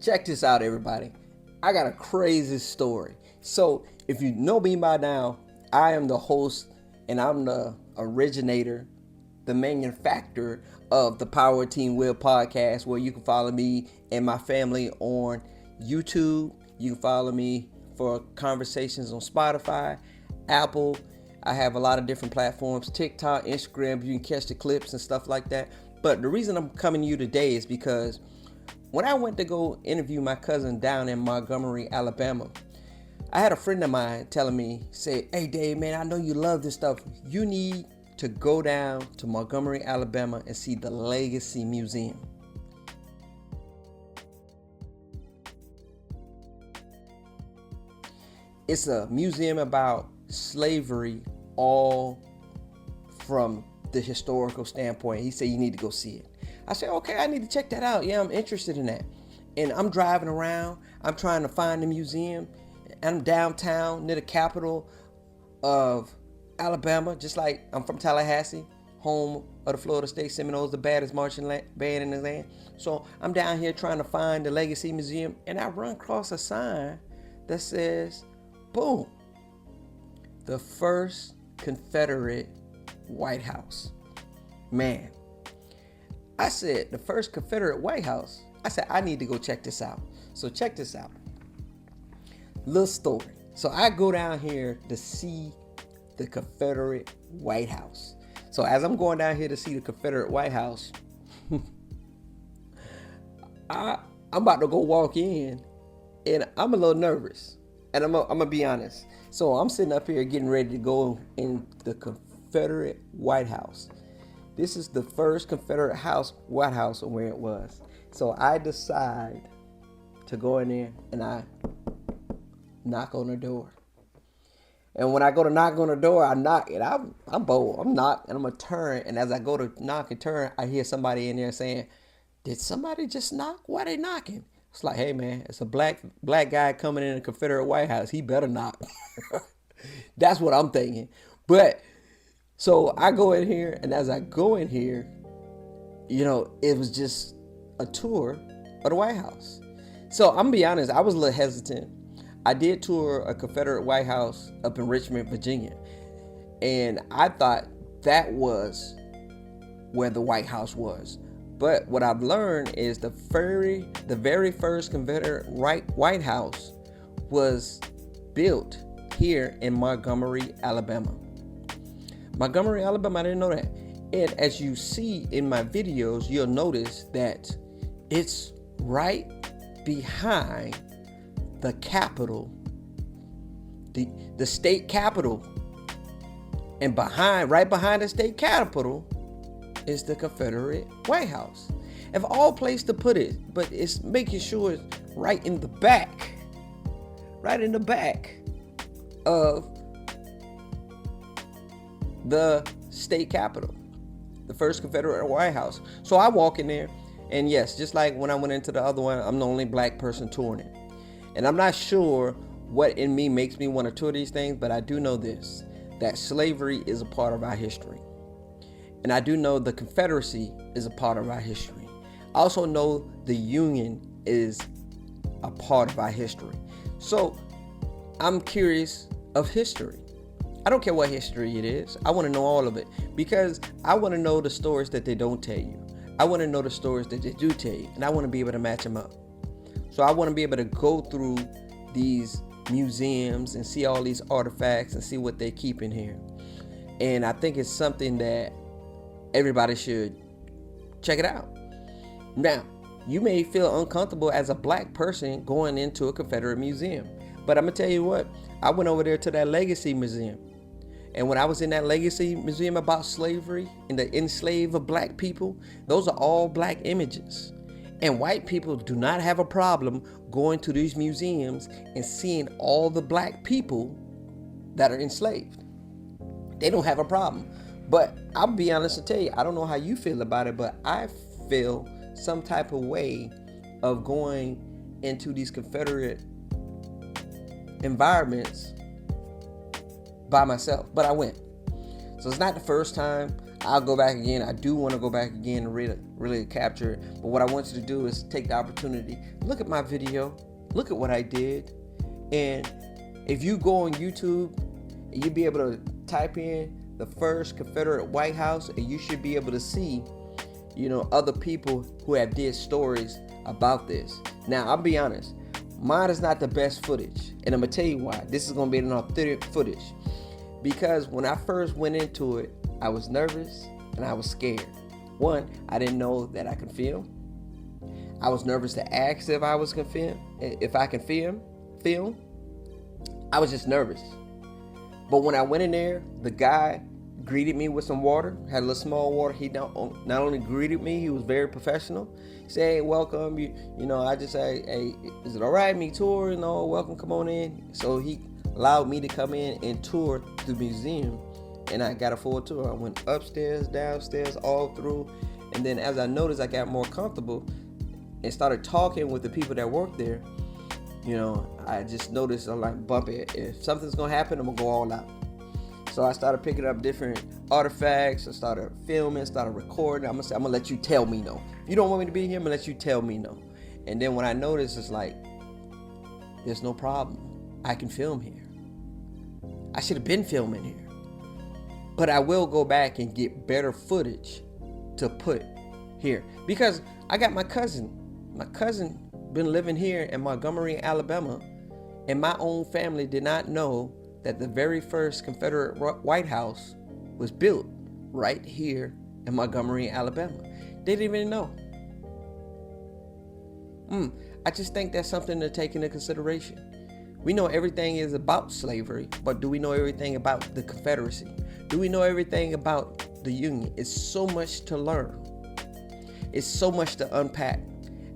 Check this out, everybody. I got a crazy story. So, if you know me by now, I am the host and I'm the originator, the manufacturer of the Power Teamwil podcast, where you can follow me and my family on YouTube. You can follow me for conversations on Spotify, Apple. I have a lot of different platforms, TikTok, Instagram. You can catch the clips and stuff like that. But the reason I'm coming to you today is because when I went to go interview my cousin down in Montgomery, Alabama, I had a friend of mine telling me, say, "Hey Dave, man, I know you love this stuff. You need to go down to Montgomery, Alabama and see the Legacy Museum." It's a museum about slavery, all from the historical standpoint. He said, "You need to go see it." I said, "Okay, I need to check that out. Yeah, I'm interested in that." And I'm driving around. I'm trying to find the museum. I'm downtown near the capital of Alabama, just like I'm from Tallahassee, home of the Florida State Seminoles, the baddest marching band in the land. So I'm down here trying to find the Legacy Museum, and I run across a sign that says, boom, the First Confederate White House. Man, I said, the First Confederate White House? I said, I need to go check this out. So check this out. Little story. So I go down here to see the Confederate White House. So as I'm going down here to see the Confederate White House, I'm about to go walk in, and I'm a little nervous. And I'm gonna be honest. So I'm sitting up here getting ready to go in the Confederate White House. This is the first Confederate White House where it was. So I decide to go in there and I knock on the door. And when I go to knock on the door, I knock, and I'm bold. I'm knock, and I'm gonna turn. And as I go to knock and turn, I hear somebody in there saying, "Did somebody just knock? Why they knocking?" It's like, hey man, it's a black guy coming in the Confederate White House. He better knock. That's what I'm thinking. But so I go in here, and as I go in here, it was just a tour of the White House. So I'm gonna be honest, I was a little hesitant. I did tour a Confederate White House up in Richmond, Virginia, and I thought that was where the White House was. But what I've learned is the very first Confederate White House was built here in Montgomery, Alabama. Montgomery, Alabama, I didn't know that. And as you see in my videos, you'll notice that it's right behind the Capitol, the state capitol. And right behind the state capitol is the Confederate White House. Of all place to put it, but it's making sure it's right in the back of the state capitol, the first Confederate White House. So I walk in there, and yes, just like when I went into the other one, I'm the only black person touring it. And I'm not sure what in me makes me want to tour these things, but I do know this, that slavery is a part of our history. And I do know the Confederacy is a part of our history. I also know the Union is a part of our history. So I'm curious of history. I don't care what history it is. I want to know all of it, because I want to know the stories that they don't tell you. I want to know the stories that they do tell you, and I want to be able to match them up. So I want to be able to go through these museums and see all these artifacts and see what they keep in here. And I think it's something that everybody should check it out. Now, you may feel uncomfortable as a black person going into a Confederate museum, but I'm gonna tell you what, I went over there to that Legacy Museum. And when I was in that Legacy Museum about slavery and the enslaved of black people, those are all black images. And white people do not have a problem going to these museums and seeing all the black people that are enslaved. They don't have a problem. But I'll be honest and tell you, I don't know how you feel about it, but I feel some type of way of going into these Confederate environments by myself. But I went. So it's not the first time. I'll go back again. I do want to go back again and really capture it. But what I want you to do is take the opportunity, look at my video, look at what I did, and if you go on YouTube, you'll be able to type in the First Confederate White House, and you should be able to see, other people who have did stories about this. Now, I'll be honest, mine is not the best footage, and I'm gonna tell you why. This is gonna be an authentic footage, because when I first went into it, I was nervous and I was scared. One, I didn't know that I could film. I was nervous to ask if I can film. I was just nervous. But when I went in there, the guy greeted me with some water, had a little small water. He not only greeted me, he was very professional. He said, "Hey, welcome. I just say, hey, is it all right, me tour? Welcome, come on in." So he allowed me to come in and tour the museum, and I got a full tour. I went upstairs, downstairs, all through. And then as I noticed, I got more comfortable and started talking with the people that work there. I just noticed I'm like, bump it. If something's gonna happen, I'm gonna go all out. So I started picking up different artifacts. I started filming, started recording. I'm gonna let you tell me no. If you don't want me to be here, I'm gonna let you tell me no. And then when I noticed, it's like, there's no problem. I can film here. I should have been filming here. But I will go back and get better footage to put here. Because I got my cousin. My cousin been living here in Montgomery, Alabama, and my own family did not know that the very first Confederate White House was built right here in Montgomery, Alabama. They didn't even know. I just think that's something to take into consideration. We know everything is about slavery, but do we know everything about the Confederacy? Do we know everything about the Union? It's so much to learn. It's so much to unpack.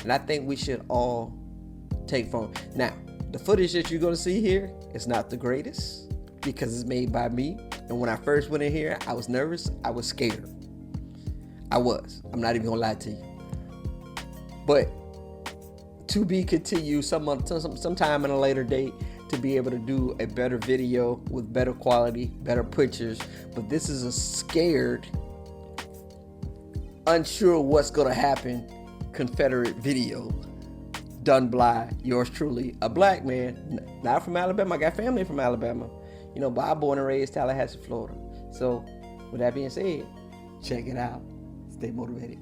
And I think we should all take from it. Now, the footage that you're going to see here is not the greatest because it's made by me. And when I first went in here, I was nervous. I was scared. I was. I'm not even going to lie to you. But to be continued sometime in a later date to be able to do a better video with better quality, better pictures. But this is a scared, unsure what's going to happen Confederate video done by yours truly, a black man, not from Alabama. I got family from Alabama, but I'm born and raised Tallahassee, Florida. So with that being said, check it out. Stay motivated.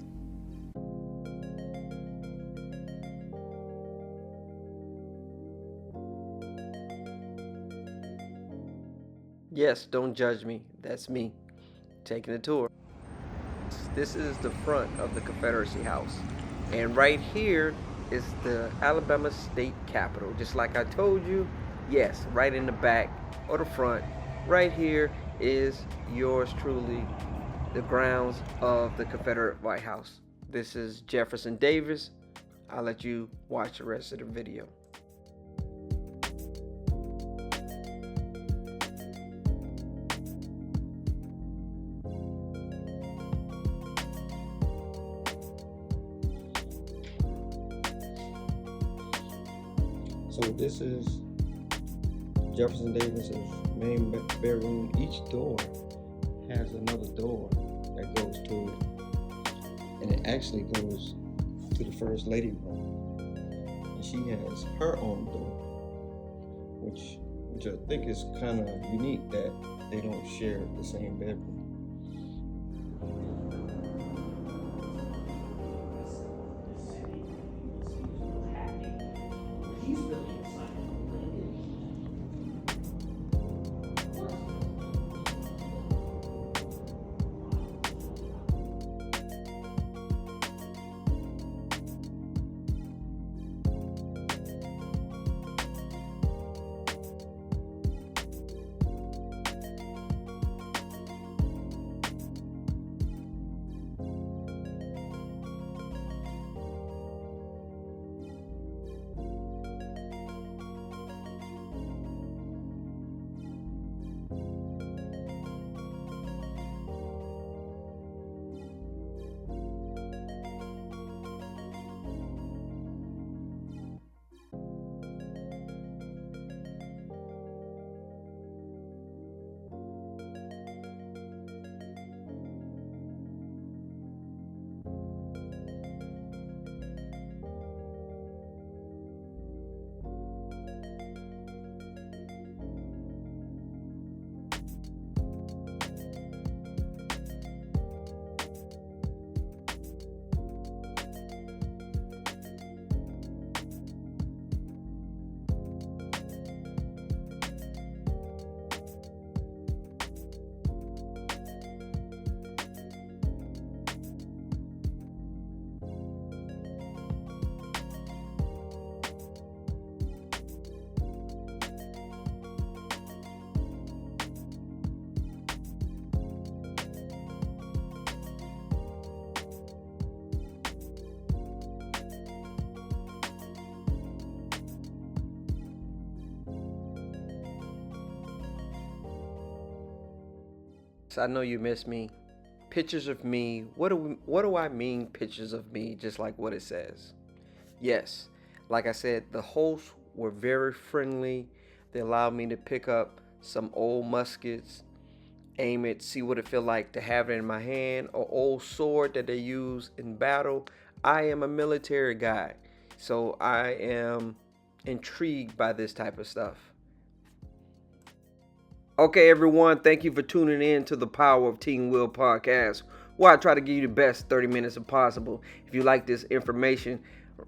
Yes, don't judge me. That's me taking a tour. This is the front of the Confederacy House. And right here is the Alabama State Capitol. Just like I told you, yes, right in the back or the front, right here is yours truly, the grounds of the Confederate White House. This is Jefferson Davis. I'll let you watch the rest of the video. So this is Jefferson Davis's main bedroom. Each door has another door that goes to it, and it actually goes to the First Lady room. And she has her own door, which I think is kind of unique that they don't share the same bedroom. comments. I know you miss me. Pictures of me. What do I mean pictures of me? Just like what it says. Yes, like I said, the hosts were very friendly. They allowed me to pick up some old muskets, aim it, see what it feel like to have it in my hand, or old sword that they use in battle. I am a military guy, so I am intrigued by this type of stuff. Okay, everyone, thank you for tuning in to the Power of Teamwil podcast, where I try to give you the best 30 minutes if possible. If you like this information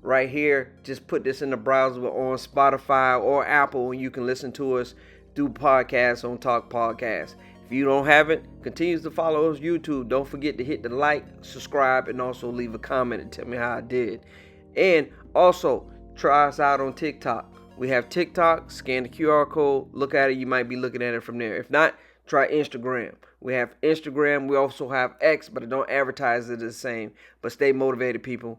right here, just put this in the browser on Spotify or Apple, and you can listen to us do podcasts on Talk Podcast. If you don't have it, continue to follow us on YouTube. Don't forget to hit the like, subscribe, and also leave a comment and tell me how I did. And also, try us out on TikTok. We have TikTok. Scan the QR code. Look at it. You might be looking at it from there. If not, try Instagram. We have Instagram. We also have X, but I don't advertise it the same. But stay motivated, people.